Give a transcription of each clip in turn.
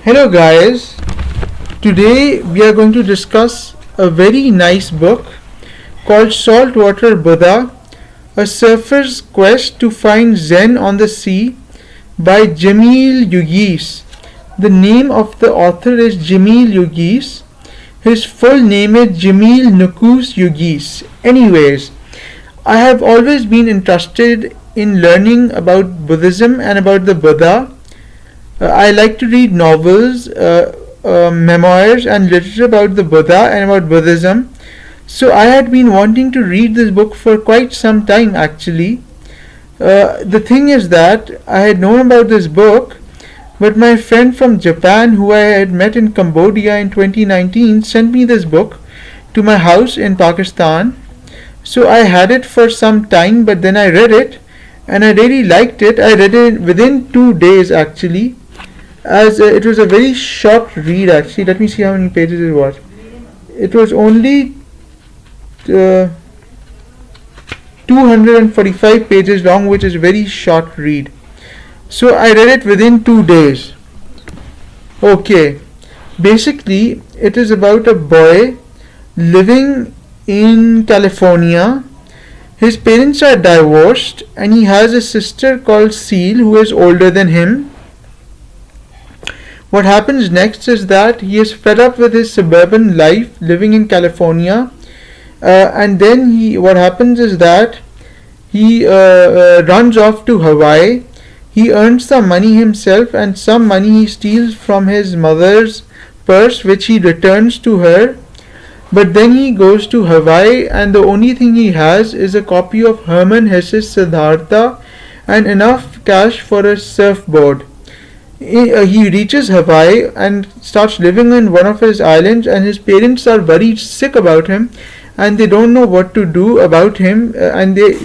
Hello, guys. Today we are going to discuss a very nice book called Saltwater Buddha, a surfer's quest to find Zen on the sea by Jaimal Yogis. The name of the author is Jaimal Yogis. His full name is Jaimal Nukus Yogis. Anyways, I have always been interested in learning about Buddhism and about the Buddha. I like to read novels, memoirs, and literature about the Buddha and about Buddhism. So I had been wanting to read this book for quite some time actually. The thing is that I had known about this book, but my friend from Japan, who I had met in Cambodia in 2019, sent me this book to my house in Pakistan. So I had it for some time, but then I read it and I really liked it. I read it within 2 days actually, as it was a very short read actually. Let me see how many pages it was. It was only 245 pages long, which is very short read. So I read it within 2 days. Okay, basically it is about a boy living in California. His parents are divorced and he has a sister called Seal who is older than him. What happens next is that he is fed up with his suburban life living in California, and then what happens is that he runs off to Hawaii. He earns some money himself, and some money he steals from his mother's purse, which he returns to her. But then he goes to Hawaii, and the only thing he has is a copy of Hermann Hesse's Siddhartha and enough cash for a surfboard. He reaches Hawaii and starts living in one of his islands, and his parents are very sick about him and they don't know what to do about him,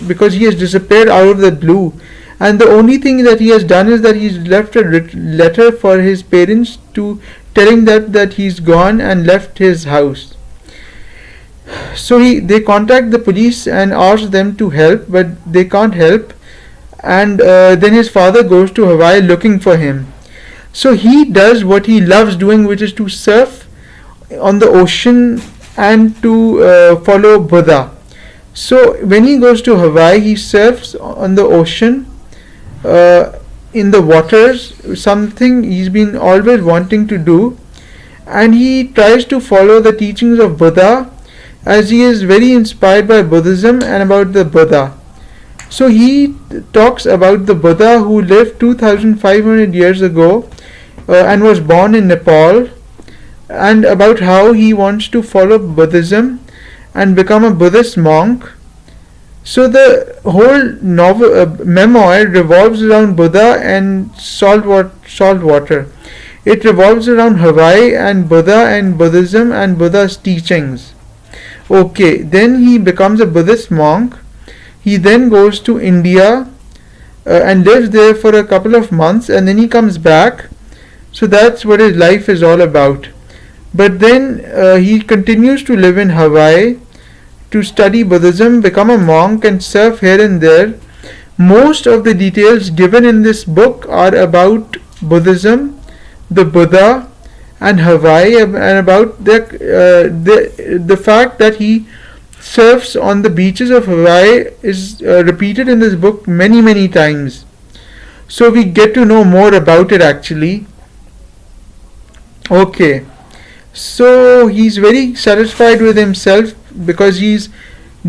because he has disappeared out of the blue, and the only thing that he has done is that he's left a letter for his parents to telling that he's gone and left his house. So they contact the police and ask them to help, but they can't help, and then his father goes to Hawaii looking for him. So he does what he loves doing, which is to surf on the ocean and to follow Buddha. So when he goes to Hawaii, he surfs on the ocean, in the waters, something he's been always wanting to do, and he tries to follow the teachings of Buddha, as he is very inspired by Buddhism and about the Buddha. So he talks about the Buddha who lived 2500 years ago and was born in Nepal, and about how he wants to follow Buddhism and become a Buddhist monk. So the whole memoir revolves around Buddha and salt water. It revolves around Hawaii and Buddha and Buddhism and Buddha's teachings. Okay, then he becomes a Buddhist monk. He then goes to India and lives there for a couple of months, and then he comes back. So that's what his life is all about. But then he continues to live in Hawaii to study Buddhism, become a monk, and surf here and there. Most of the details given in this book are about Buddhism, the Buddha, and Hawaii, and about the fact that he surfs on the beaches of Hawaii is repeated in this book many times. So we get to know more about it actually. Okay, so he's very satisfied with himself because he's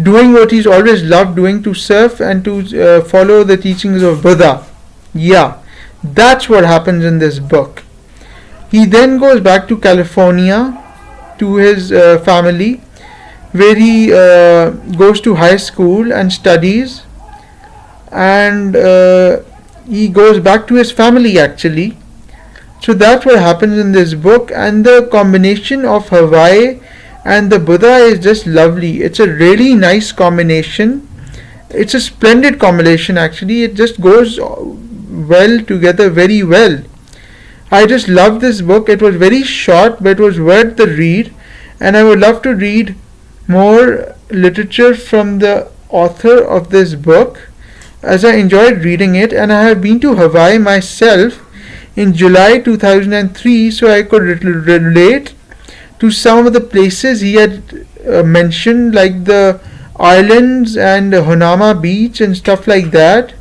doing what he's always loved doing, to surf and to follow the teachings of Buddha. Yeah, that's what happens in this book. He then goes back to California to his family, where he goes to high school and studies, and he goes back to his family actually. So that's what happens in this book, and the combination of Hawaii and the Buddha is just lovely. It's a really nice combination. It's a splendid combination actually. It just goes well together, very well. I just love this book. It was very short, but it was worth the read, and I would love to read more literature from the author of this book, as I enjoyed reading it, and I have been to Hawaii myself in July 2003, so I could relate to some of the places he had mentioned, like the islands and Honama beach and stuff like that.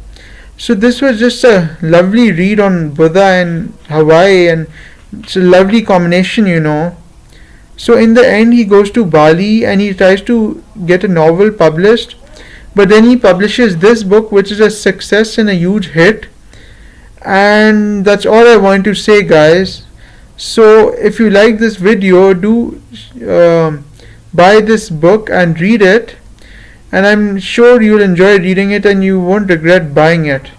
So this was just a lovely read on Buddha and Hawaii, and it's a lovely combination. So in the end, he goes to Bali and he tries to get a novel published, but then he publishes this book, which is a success and a huge hit. And that's all I want to say, guys. So if you like this video, do buy this book and read it, and I'm sure you'll enjoy reading it and you won't regret buying it.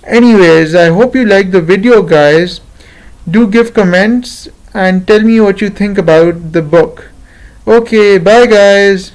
Anyways, I hope you liked the video, guys. Do give comments and tell me what you think about the book. Okay, bye guys.